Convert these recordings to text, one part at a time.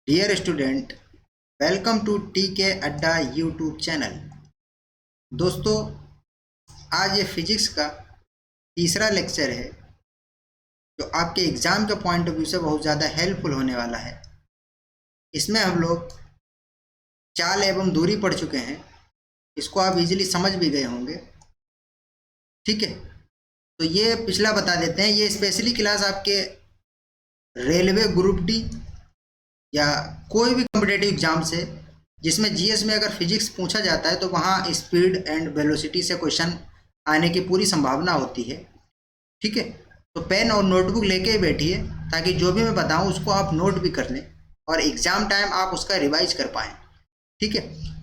Dear student, welcome to T K Adda YouTube channel. दोस्तों, आज ये फिजिक्स का तीसरा लेक्चर है जो आपके एग्ज़ाम के पॉइंट ऑफ व्यू से बहुत ज़्यादा हेल्पफुल होने वाला है। इसमें हम लोग चाल एवं दूरी पढ़ चुके हैं। इसको आप इजीली समझ भी गए होंगे। ठीक है, तो ये पिछला बता देते हैं। ये स्पेशली क्लास आपके रेलवे ग्रुप डी या कोई भी कॉम्पिटेटिव एग्जाम से जिसमें जीएस में अगर फिजिक्स पूछा जाता है तो वहाँ स्पीड एंड वेलोसिटी से क्वेश्चन आने की पूरी संभावना होती है। ठीक है, तो पेन और नोटबुक लेके ही बैठिए ताकि जो भी मैं बताऊँ उसको आप नोट भी कर लें और एग्ज़ाम टाइम आप उसका रिवाइज कर पाएँ। ठीक है,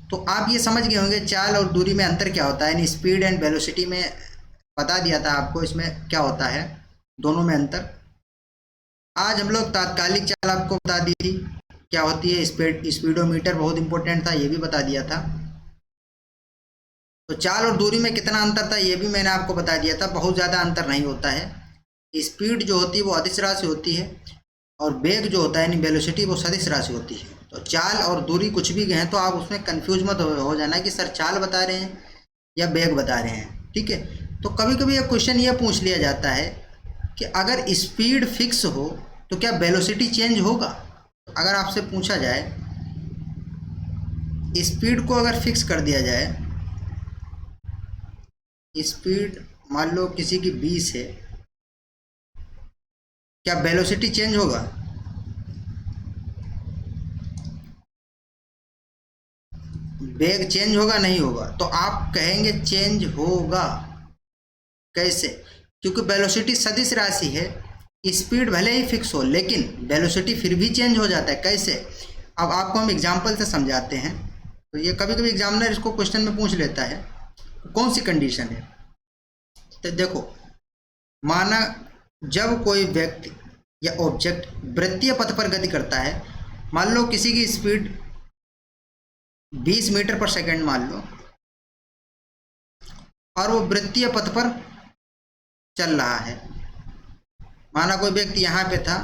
तो आप ये समझ गए होंगे चाल और दूरी में अंतर क्या होता है, यानी स्पीड एंड वेलोसिटी में बता दिया था आपको इसमें क्या होता है, दोनों में अंतर। आज हम लोग तात्कालिक चाल आपको बता दी थी क्या होती है, स्पीडोमीटर बहुत इंपॉर्टेंट था, ये भी बता दिया था। तो चाल और दूरी में कितना अंतर था ये भी मैंने आपको बता दिया था। बहुत ज़्यादा अंतर नहीं होता है। स्पीड जो होती है वो अदिश राशि होती है और वेग जो होता है यानी वेलोसिटी वो सदिश राशि होती है। तो चाल और दूरी कुछ भी गए तो आप उसमें कंफ्यूज मत हो जाना कि सर चाल बता रहे हैं या वेग बता रहे हैं। ठीक है, तो कभी कभी एक क्वेश्चन ये पूछ लिया जाता है कि अगर स्पीड फिक्स हो तो क्या वेलोसिटी चेंज होगा। अगर आपसे पूछा जाए स्पीड को अगर फिक्स कर दिया जाए, स्पीड मान लो किसी की 20 है, क्या वेलोसिटी चेंज होगा? वेग चेंज होगा? नहीं होगा। तो आप कहेंगे चेंज होगा। कैसे? क्योंकि वेलोसिटी सदिश राशि है। स्पीड भले ही फिक्स हो लेकिन वेलोसिटी फिर भी चेंज हो जाता है। कैसे? अब आपको हम एग्जांपल से समझाते हैं। तो ये कभी कभी एग्जामिनर इसको क्वेश्चन में पूछ लेता है, कौन सी कंडीशन है। तो देखो, माना जब कोई व्यक्ति या ऑब्जेक्ट वृत्तीय पथ पर गति करता है, मान लो किसी की स्पीड 20 मीटर पर सेकंड मान लो और वो वृत्तीय पथ पर चल रहा है। माना कोई व्यक्ति यहाँ पे था,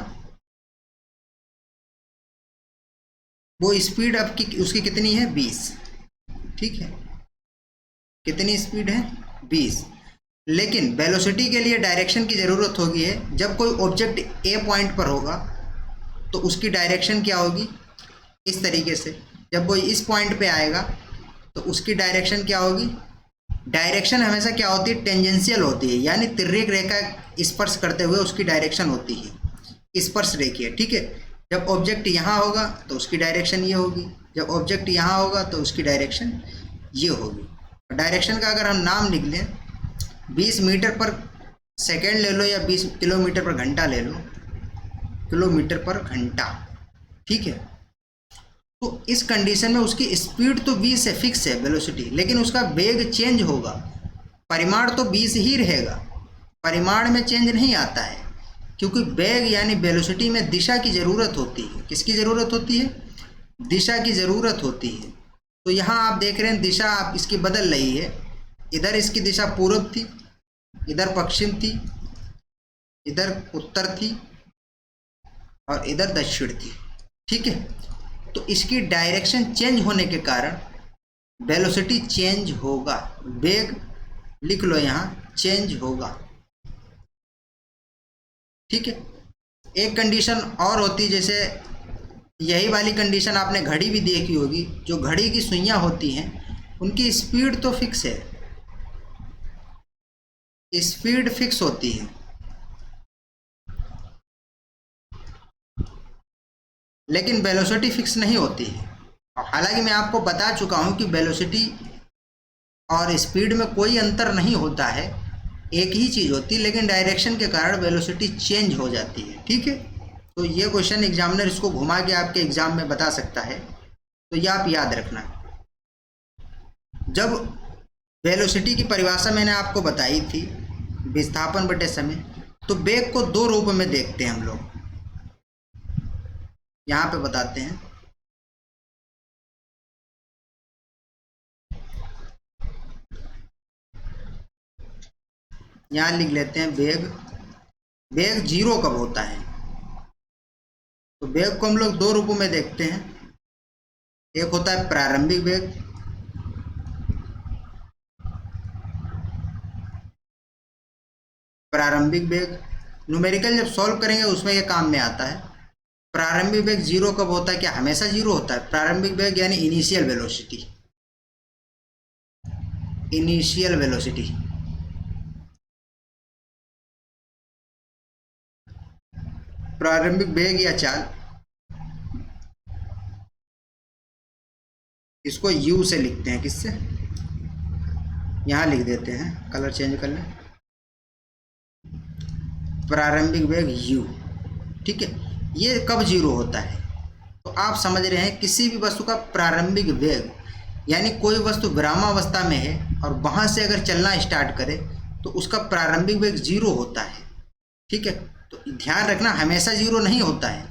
वो स्पीड अब की उसकी कितनी है? 20। ठीक है, कितनी स्पीड है? 20। लेकिन वेलोसिटी के लिए डायरेक्शन की ज़रूरत होगी है। जब कोई ऑब्जेक्ट ए पॉइंट पर होगा तो उसकी डायरेक्शन क्या होगी? इस तरीके से। जब कोई इस पॉइंट पे आएगा तो उसकी डायरेक्शन क्या होगी? डायरेक्शन हमेशा क्या होती है? टेंजेंशियल होती है, यानी तिर्यक रेखा स्पर्श करते हुए उसकी डायरेक्शन होती है स्पर्श रेखीय। ठीक है, जब ऑब्जेक्ट यहाँ होगा तो उसकी डायरेक्शन ये होगी, जब ऑब्जेक्ट यहाँ होगा तो उसकी डायरेक्शन ये होगी। डायरेक्शन का अगर हम नाम लिख लें, 20 मीटर पर सेकेंड ले लो या 20 किलोमीटर पर घंटा ले लो, किलोमीटर पर घंटा। ठीक है, तो इस कंडीशन में उसकी स्पीड तो 20 है, फिक्स है वेलोसिटी, लेकिन उसका वेग चेंज होगा। परिमाण तो 20 ही रहेगा, परिमाण में चेंज नहीं आता है, क्योंकि वेग यानी वेलोसिटी में दिशा की ज़रूरत होती है। किसकी ज़रूरत होती है? दिशा की ज़रूरत होती है। तो यहाँ आप देख रहे हैं दिशा आप इसकी बदल रही है। इधर इसकी दिशा पूर्व थी, इधर पश्चिम थी, इधर उत्तर थी और इधर दक्षिण थी। ठीक है, तो इसकी डायरेक्शन चेंज होने के कारण वेलोसिटी चेंज होगा। वेग लिख लो यहाँ, चेंज होगा। ठीक है, एक कंडीशन और होती, जैसे यही वाली कंडीशन आपने घड़ी भी देखी होगी। जो घड़ी की सुइयाँ होती हैं उनकी स्पीड तो फिक्स है, स्पीड फिक्स होती है, लेकिन वेलोसिटी फिक्स नहीं होती है। हालांकि मैं आपको बता चुका हूँ कि वेलोसिटी और स्पीड में कोई अंतर नहीं होता है, एक ही चीज़ होती है, लेकिन डायरेक्शन के कारण वेलोसिटी चेंज हो जाती है। ठीक है, तो ये क्वेश्चन एग्जामिनर इसको घुमा के आपके एग्जाम में बता सकता है, तो ये आप याद रखना। जब वेलोसिटी की परिभाषा मैंने आपको बताई थी, विस्थापन बटे समय, तो वेग को दो रूप में देखते हैं हम लोग। यहाँ पे बताते हैं, यहाँ लिख लेते हैं वेग। वेग जीरो कब होता है? तो वेग को हम लोग दो रूपों में देखते हैं। एक होता है प्रारंभिक वेग, प्रारंभिक वेग न्यूमेरिकल जब सॉल्व करेंगे उसमें ये काम में आता है। प्रारंभिक वेग जीरो कब होता है? क्या हमेशा जीरो होता है? प्रारंभिक वेग यानी इनिशियल वेलोसिटी, इनिशियल वेलोसिटी। प्रारंभिक वेग या चाल, इसको u से लिखते हैं। किससे? यहां लिख देते हैं, कलर चेंज कर लें। प्रारंभिक वेग u, ठीक है। ये कब जीरो होता है? तो आप समझ रहे हैं, किसी भी वस्तु का प्रारंभिक वेग यानी कोई वस्तु विरामावस्था में है और वहां से अगर चलना स्टार्ट करे तो उसका प्रारंभिक वेग जीरो होता है, ठीक है। तो ध्यान रखना, हमेशा जीरो नहीं होता है।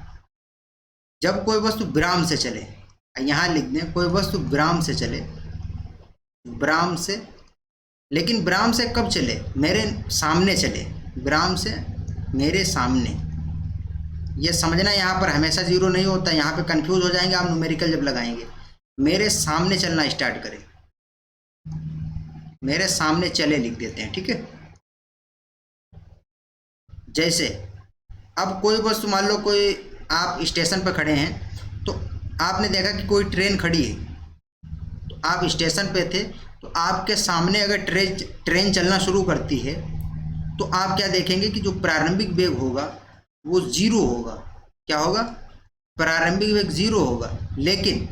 जब कोई वस्तु विराम से चले, यहाँ लिख दें, कोई वस्तु विराम से चले, विराम से, लेकिन विराम से कब चले? मेरे सामने चले, विराम से मेरे सामने। ये समझना, यहाँ पर हमेशा जीरो नहीं होता। यहाँ पे कंफ्यूज हो जाएंगे आप न्यूमेरिकल जब लगाएंगे। मेरे सामने चलना स्टार्ट करें, मेरे सामने चले लिख देते हैं, ठीक है। जैसे अब कोई वस्तु, मान लो कोई, आप स्टेशन पर खड़े हैं तो आपने देखा कि कोई ट्रेन खड़ी है, तो आप स्टेशन पे थे, तो आपके सामने अगर ट्रेन चलना शुरू करती है तो आप क्या देखेंगे कि जो प्रारंभिक वेग होगा वो जीरो होगा। क्या होगा? प्रारंभिक वेग जीरो होगा। लेकिन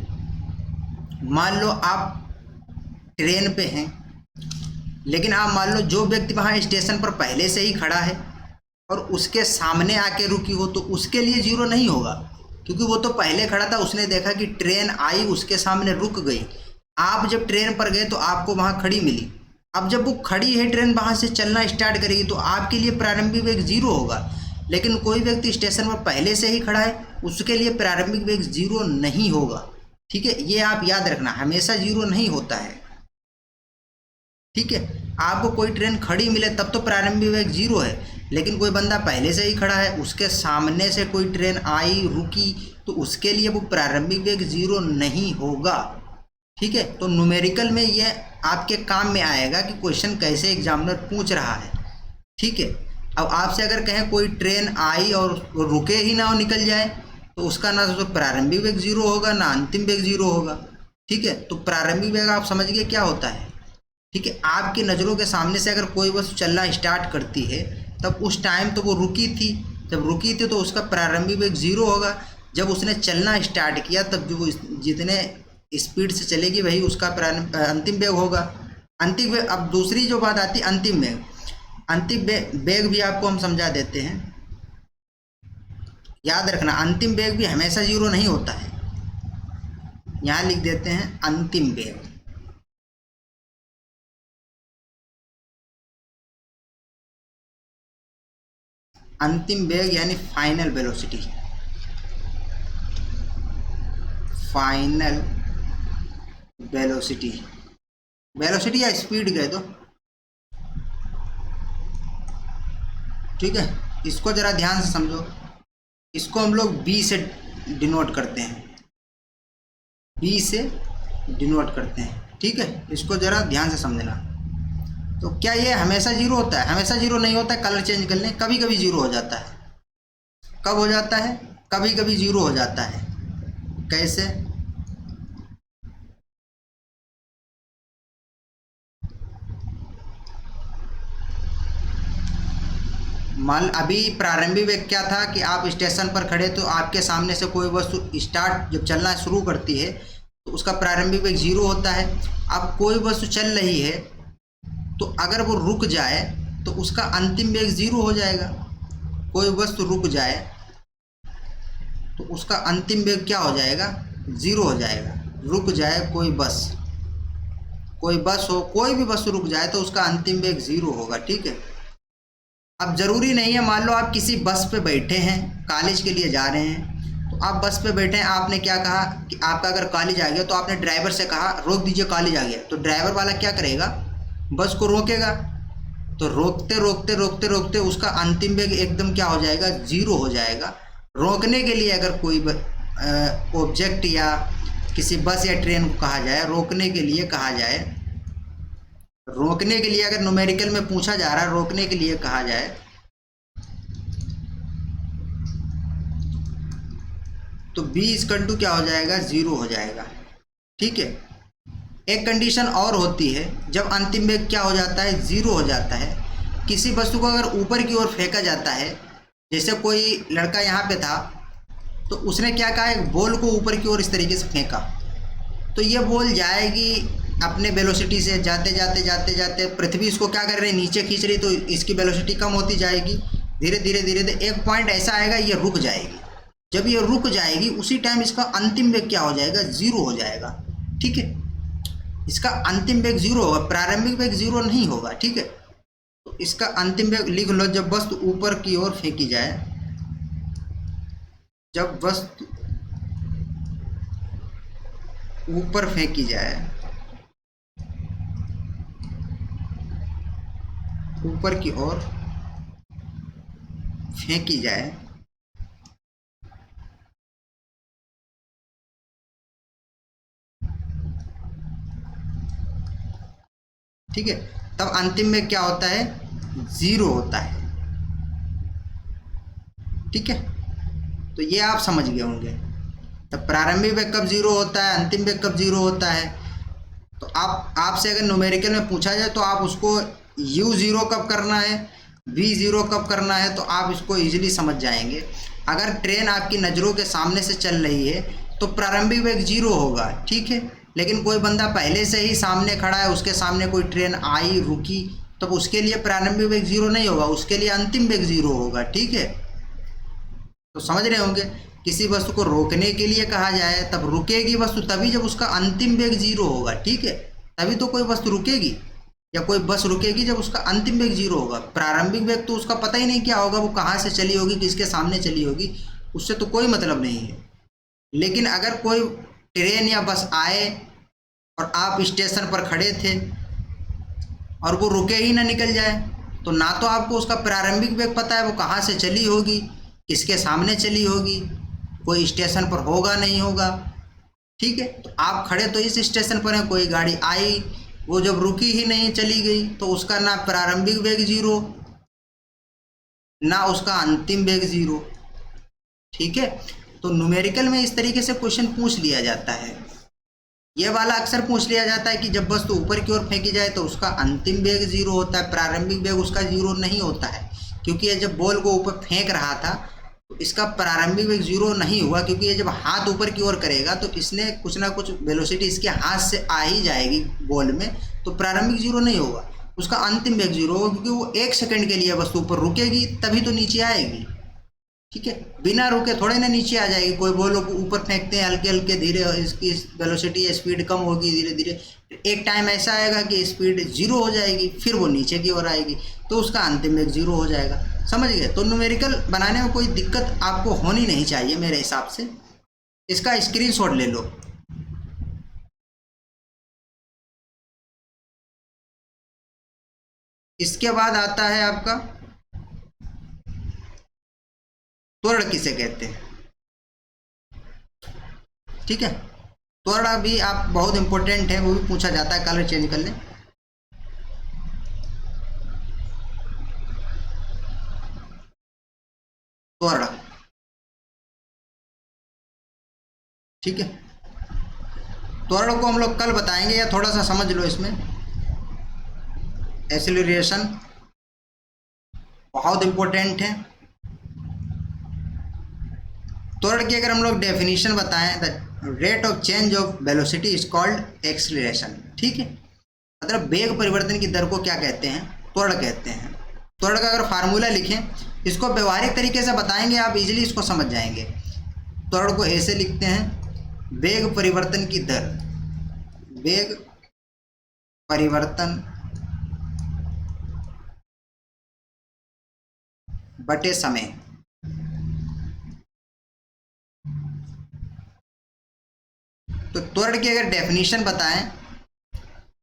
मान लो आप ट्रेन पे हैं, लेकिन आप मान लो जो व्यक्ति वहाँ स्टेशन पर पहले से ही खड़ा है और उसके सामने आके रुकी हो, तो उसके लिए जीरो नहीं होगा, क्योंकि वो तो पहले खड़ा था, उसने देखा कि ट्रेन आई, उसके सामने रुक गई। आप जब ट्रेन पर गए तो आपको वहाँ खड़ी मिली। अब जब वो खड़ी है ट्रेन, वहाँ से चलना स्टार्ट करेगी, तो आपके लिए प्रारंभिक वेग जीरो होगा। लेकिन कोई व्यक्ति स्टेशन पर पहले से ही खड़ा है, उसके लिए प्रारंभिक वेग जीरो नहीं होगा, ठीक है। ये आप याद रखना, हमेशा जीरो नहीं होता है, ठीक है। आपको कोई ट्रेन खड़ी मिले तब तो प्रारंभिक वेग जीरो है, लेकिन कोई बंदा पहले से ही खड़ा है, उसके सामने से कोई ट्रेन आई, रुकी, तो उसके लिए वो प्रारंभिक वेग जीरो नहीं होगा, ठीक है। तो न्यूमेरिकल में ये आपके काम में आएगा कि क्वेश्चन कैसे एग्जामिनर पूछ रहा है, ठीक है। अब आपसे अगर कहें कोई ट्रेन आई और रुके ही ना हो, निकल जाए, तो उसका ना तो प्रारंभिक वेग जीरो होगा, ना अंतिम वेग जीरो होगा, ठीक है। तो प्रारंभिक वेग आप समझ गए क्या होता है, ठीक है। आपकी नज़रों के सामने से अगर कोई वस्तु चलना स्टार्ट करती है, तब उस टाइम तो वो रुकी थी, जब रुकी थी तो उसका प्रारंभिक वेग जीरो होगा। जब उसने चलना स्टार्ट किया, तब जो जितने स्पीड से चलेगी वही उसका अंतिम वेग होगा। अंतिम वेग, अब दूसरी जो बात आती है अंतिम वेग, अंतिम वेग भी आपको हम समझा देते हैं। याद रखना, अंतिम वेग भी हमेशा जीरो नहीं होता है। यहाँ लिख देते हैं अंतिम वेग। अंतिम वेग यानी final velocity, final velocity, velocity या स्पीड कह दो, ठीक है। इसको जरा ध्यान से समझो, इसको हम लोग b से डिनोट करते हैं, b से डिनोट करते हैं, ठीक है। इसको जरा ध्यान से समझना। तो क्या ये हमेशा जीरो होता है? हमेशा जीरो नहीं होता है। कलर चेंज कर लें, कभी कभी जीरो हो जाता है। कब हो जाता है? कभी कभी जीरो हो जाता है। कैसे? मान अभी प्रारंभिक वेग क्या था कि आप स्टेशन पर खड़े, तो आपके सामने से कोई वस्तु स्टार्ट जब चलना शुरू करती है तो उसका प्रारंभिक वेग जीरो होता है। अब कोई वस्तु चल रही है, तो अगर वो रुक जाए तो उसका अंतिम वेग जीरो हो जाएगा। कोई वस्तु रुक जाए तो उसका अंतिम वेग क्या हो जाएगा? जीरो हो जाएगा। रुक जाए कोई बस हो, कोई भी वस्तु रुक जाए तो उसका अंतिम वेग जीरो होगा, ठीक है। अब ज़रूरी नहीं है, मान लो आप किसी बस पे बैठे हैं, कॉलेज के लिए जा रहे हैं, तो आप बस पे बैठे हैं, आपने क्या कहा कि आपका अगर कॉलेज आ गया तो आपने ड्राइवर से कहा रोक दीजिए, कॉलेज आ गया। तो ड्राइवर वाला क्या करेगा? बस को रोकेगा। तो रोकते रोकते रोकते रोकते उसका अंतिम वेग एकदम क्या हो जाएगा? जीरो हो जाएगा। रोकने के लिए अगर कोई ऑब्जेक्ट या किसी बस या ट्रेन को कहा जाए, रोकने के लिए कहा जाए, रोकने के लिए अगर न्यूमेरिकल में पूछा जा रहा है, रोकने के लिए कहा जाए, तो b इक्वल टू क्या हो जाएगा, 0 हो जाएगा। ठीक है। एक कंडीशन और होती है, जब अंतिम वेग क्या हो जाता है, 0 हो जाता है। किसी वस्तु को अगर ऊपर की ओर फेंका जाता है, जैसे कोई लड़का यहाँ पे था तो उसने क्या कहा, एक बॉल को ऊपर की ओर इस तरीके से फेंका, तो ये बॉल जाएगी अपने वेलोसिटी से, जाते जाते जाते जाते पृथ्वी इसको क्या कर रही है, नीचे खींच रही, तो इसकी वेलोसिटी कम होती जाएगी, धीरे धीरे धीरे धीरे एक पॉइंट ऐसा आएगा ये रुक जाएगी। जब ये रुक जाएगी उसी टाइम इसका अंतिम वेग क्या हो जाएगा, 0 हो जाएगा। ठीक है। इसका अंतिम वेग 0 होगा, प्रारंभिक वेग 0 नहीं होगा। ठीक है। तो इसका अंतिम वेग लिख लो, जब वस्तु ऊपर की ओर फेंकी जाए, जब वस्तु ऊपर फेंकी जाए, ऊपर की ओर फेंकी जाए, ठीक है, तब अंतिम में क्या होता है, 0 होता है। ठीक है। तो ये आप समझ गए होंगे। तब प्रारंभिक वेग कब 0 होता है, अंतिम वेग कब 0 होता है। तो आपसे अगर न्यूमेरिकल में पूछा जाए तो आप उसको u0 कब करना है, v0 कब करना है, तो आप इसको इजीली समझ जाएंगे। अगर ट्रेन आपकी नज़रों के सामने से चल रही है तो प्रारंभिक वेग 0 होगा। ठीक है। लेकिन कोई बंदा पहले से ही सामने खड़ा है, उसके सामने कोई ट्रेन आई, रुकी, तो उसके लिए प्रारंभिक वेग 0 नहीं होगा, उसके लिए अंतिम वेग 0 होगा। ठीक है। तो समझ रहे होंगे, किसी वस्तु को रोकने के लिए कहा जाए तब रुकेगी वस्तु तभी जब उसका अंतिम वेग 0 होगा। ठीक है। तभी तो कोई वस्तु रुकेगी या कोई बस रुकेगी जब उसका अंतिम वेग 0 होगा। प्रारंभिक वेग तो उसका पता ही नहीं क्या होगा, वो कहाँ से चली होगी, किसके सामने चली होगी, उससे तो कोई मतलब नहीं है। लेकिन अगर कोई ट्रेन या बस आए और आप स्टेशन पर खड़े थे और वो रुके ही ना, निकल जाए, तो ना तो आपको उसका प्रारंभिक वेग पता है वो कहाँ से चली होगी, किसके सामने चली होगी, कोई स्टेशन पर होगा नहीं होगा। ठीक है। तो आप खड़े तो इस स्टेशन पर हैं, कोई गाड़ी आई, वो जब रुकी ही नहीं, चली गई, तो उसका ना प्रारंभिक वेग 0 ना उसका अंतिम वेग 0। ठीक है। तो न्यूमेरिकल में इस तरीके से क्वेश्चन पूछ लिया जाता है। ये वाला अक्सर पूछ लिया जाता है कि जब वस्तु ऊपर की ओर फेंकी जाए तो उसका अंतिम वेग 0 होता है, प्रारंभिक वेग उसका 0 नहीं होता है, क्योंकि ये जब बॉल को ऊपर फेंक रहा था तो इसका प्रारंभिक वेग 0 नहीं हुआ, क्योंकि ये जब हाथ ऊपर की ओर करेगा तो इसने कुछ ना कुछ वेलोसिटी इसके हाथ से आ ही जाएगी बॉल में, तो प्रारंभिक 0 नहीं होगा, उसका अंतिम वेग 0 होगा, क्योंकि वो 1 सेकंड के लिए वस्तु ऊपर रुकेगी तभी तो नीचे आएगी। ठीक है। बिना रुके थोड़े ना नीचे आ जाएगी। कोई बॉल को ऊपर फेंकते हैं हल्के हल्के, धीरे इसकी वेलोसिटी या स्पीड कम होगी धीरे धीरे, एक टाइम ऐसा आएगा कि स्पीड 0 हो जाएगी, फिर वो नीचे की ओर आएगी, तो उसका अंतिम वेग 0 हो जाएगा। समझ गए। तो न्यूमेरिकल बनाने में कोई दिक्कत आपको होनी नहीं चाहिए मेरे हिसाब से। इसका स्क्रीनशॉट ले लो। इसके बाद आता है आपका त्वरण किसे कहते हैं। ठीक है। त्वरण भी आप बहुत इंपॉर्टेंट है, वो भी पूछा जाता है। कलर चेंज कर लें। त्वरण। ठीक है। त्वरण को हम लोग कल बताएंगे, या थोड़ा सा समझ लो इसमें। एक्सीलरेशन बहुत इंपॉर्टेंट है। त्वरण की अगर हम लोग डेफिनेशन बताएं, the rate of change of velocity is called acceleration. ठीक है। मतलब वेग परिवर्तन की दर को क्या कहते हैं, त्वरण कहते हैं। त्वरण का अगर फार्मूला लिखें, इसको व्यवहारिक तरीके से बताएंगे, आप इजीली इसको समझ जाएंगे। त्वरण को ऐसे लिखते हैं, वेग परिवर्तन की दर, वेग परिवर्तन बटे समय। तो त्वरण की अगर डेफिनेशन बताएं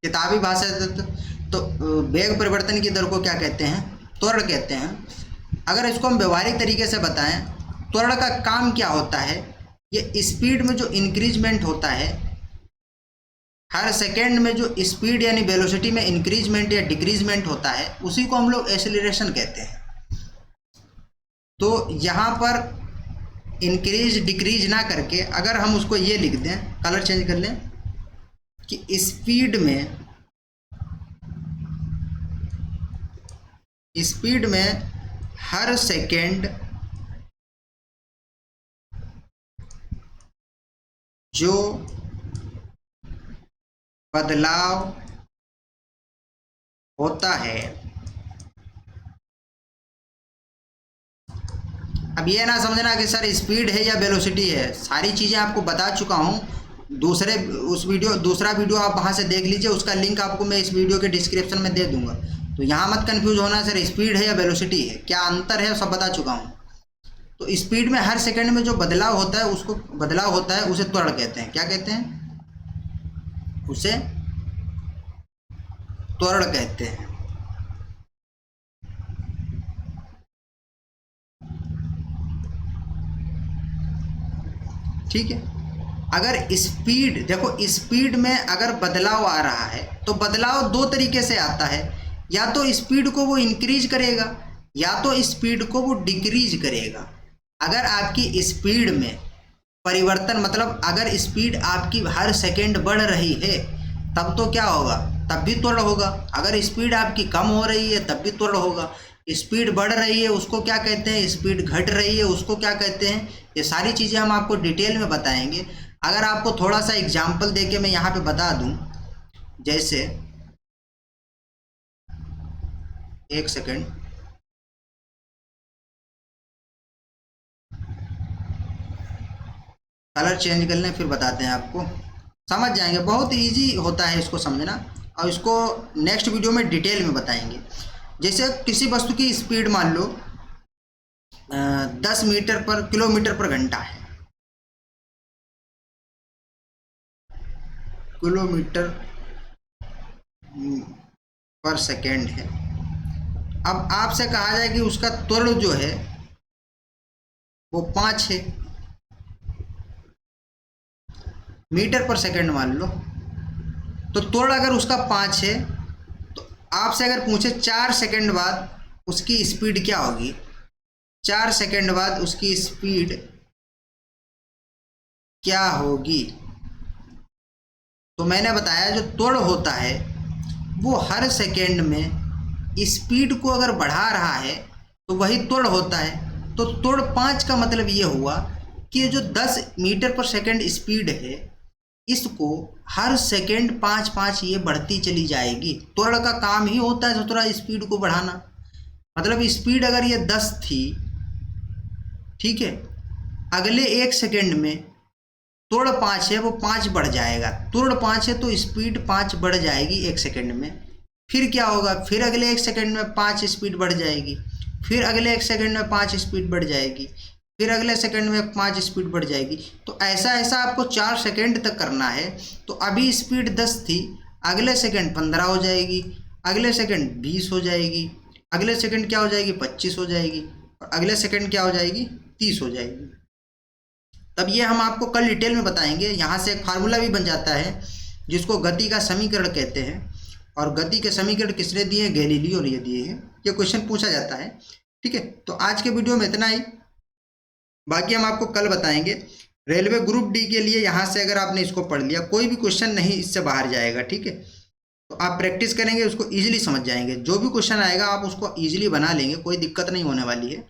किताबी भाषा से, तो वेग परिवर्तन की दर को क्या कहते हैं, त्वरण कहते हैं। अगर इसको हम व्यवहारिक तरीके से बताएं त्वरण का काम क्या होता है, ये स्पीड में जो इंक्रीजमेंट होता है, हर सेकेंड में जो स्पीड यानी वेलोसिटी में इंक्रीजमेंट या डिक्रीजमेंट होता है, उसी को हम लोग एक्सेलरेशन कहते हैं। तो यहाँ पर इंक्रीज डिक्रीज ना करके अगर हम उसको ये लिख दें, कलर चेंज कर लें कि स्पीड में हर सेकेंड जो बदलाव होता है, अब ये ना समझना कि सर स्पीड है या वेलोसिटी है, सारी चीज़ें आपको बता चुका हूँ। दूसरा वीडियो आप वहाँ से देख लीजिए, उसका लिंक आपको मैं इस वीडियो के डिस्क्रिप्शन में दे दूंगा। तो यहाँ मत कंफ्यूज होना सर स्पीड है या वेलोसिटी है, क्या अंतर है सब बता चुका हूँ। तो स्पीड में हर सेकंड में जो बदलाव होता है उसे त्वरण कहते हैं। क्या कहते हैं? उसे त्वरण कहते हैं। ठीक है। अगर स्पीड, देखो स्पीड में अगर बदलाव आ रहा है तो बदलाव दो तरीके से आता है, या तो स्पीड को वो इंक्रीज करेगा या तो स्पीड को वो डिक्रीज करेगा। अगर आपकी स्पीड में परिवर्तन, मतलब अगर स्पीड आपकी हर सेकेंड बढ़ रही है तब तो क्या होगा, तब भी त्वरण होगा। अगर स्पीड आपकी कम हो रही है तब भी त्वरण होगा। स्पीड बढ़ रही है उसको क्या कहते हैं, स्पीड घट रही है उसको क्या कहते हैं, ये सारी चीज़ें हम आपको डिटेल में बताएंगे। अगर आपको थोड़ा सा एग्जाम्पल देके मैं यहाँ पे बता दूँ, जैसे एक सेकेंड, कलर चेंज कर लें फिर बताते हैं, आपको समझ जाएंगे। बहुत इजी होता है इसको समझना, और इसको नेक्स्ट वीडियो में डिटेल में बताएंगे। जैसे किसी वस्तु की स्पीड मान लो 10 मीटर पर किलोमीटर पर घंटा है, किलोमीटर पर सेकेंड है। अब आपसे कहा जाए कि उसका त्वरण जो है वो 5 है मीटर पर सेकेंड मान लो, तो त्वरण अगर उसका 5 है तो आपसे अगर पूछे 4 सेकेंड बाद उसकी स्पीड क्या होगी, 4 सेकेंड बाद उसकी स्पीड क्या होगी, तो मैंने बताया जो त्वरण होता है वो हर सेकेंड में स्पीड को अगर बढ़ा रहा है तो वही त्वरण होता है। तो त्वरण 5 का मतलब ये हुआ कि जो 10 मीटर पर सेकेंड स्पीड है इसको हर सेकेंड 5-5 ये बढ़ती चली जाएगी। त्वरण का काम ही होता है थोड़ा स्पीड को बढ़ाना। मतलब स्पीड अगर ये 10 थी, ठीक है, अगले 1 सेकेंड में त्वरण 5 है वो 5 बढ़ जाएगा। त्वरण 5 है तो स्पीड 5 बढ़ जाएगी 1 सेकेंड में। फिर क्या होगा, फिर अगले 1 सेकेंड में 5 स्पीड बढ़ जाएगी, फिर अगले 1 सेकेंड में 5 स्पीड बढ़ जाएगी, फिर अगले सेकंड में 5 स्पीड बढ़ जाएगी। तो ऐसा ऐसा आपको 4 सेकंड तक करना है। तो अभी स्पीड 10 थी, अगले सेकंड 15 हो जाएगी, अगले सेकंड 20 हो जाएगी, अगले सेकंड क्या हो जाएगी 25 हो जाएगी, और अगले सेकंड क्या हो जाएगी 30 हो जाएगी। तब ये हम आपको कल डिटेल में बताएंगे। यहाँ से एक फार्मूला भी बन जाता है जिसको गति का समीकरण कहते हैं, और गति के समीकरण किसने दिए हैं, गैलीलियो ने दिए हैं। ये क्वेश्चन पूछा जाता है। ठीक है, तो आज के वीडियो में इतना ही, बाकी हम आपको कल बताएंगे। रेलवे ग्रुप डी के लिए यहाँ से अगर आपने इसको पढ़ लिया, कोई भी क्वेश्चन नहीं इससे बाहर जाएगा। ठीक है, तो आप प्रैक्टिस करेंगे उसको इजीली समझ जाएंगे। जो भी क्वेश्चन आएगा आप उसको इजीली बना लेंगे, कोई दिक्कत नहीं होने वाली है।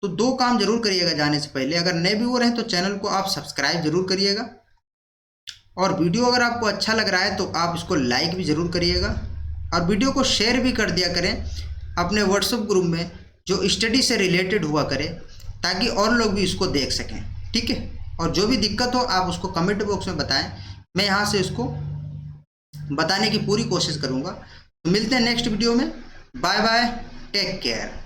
तो 2 काम जरूर करिएगा जाने से पहले। अगर नए व्यूअर हैं तो चैनल को आप सब्सक्राइब जरूर करिएगा, और वीडियो अगर आपको अच्छा लग रहा है तो आप इसको लाइक भी ज़रूर करिएगा, और वीडियो को शेयर भी कर दिया करें अपने व्हाट्सएप ग्रुप में जो स्टडी से रिलेटेड हुआ करे, ताकि और लोग भी इसको देख सकें। ठीक है, और जो भी दिक्कत हो आप उसको कमेंट बॉक्स में बताएं, मैं यहाँ से इसको बताने की पूरी कोशिश करूँगा। तो मिलते हैं नेक्स्ट वीडियो में। Bye bye, take care.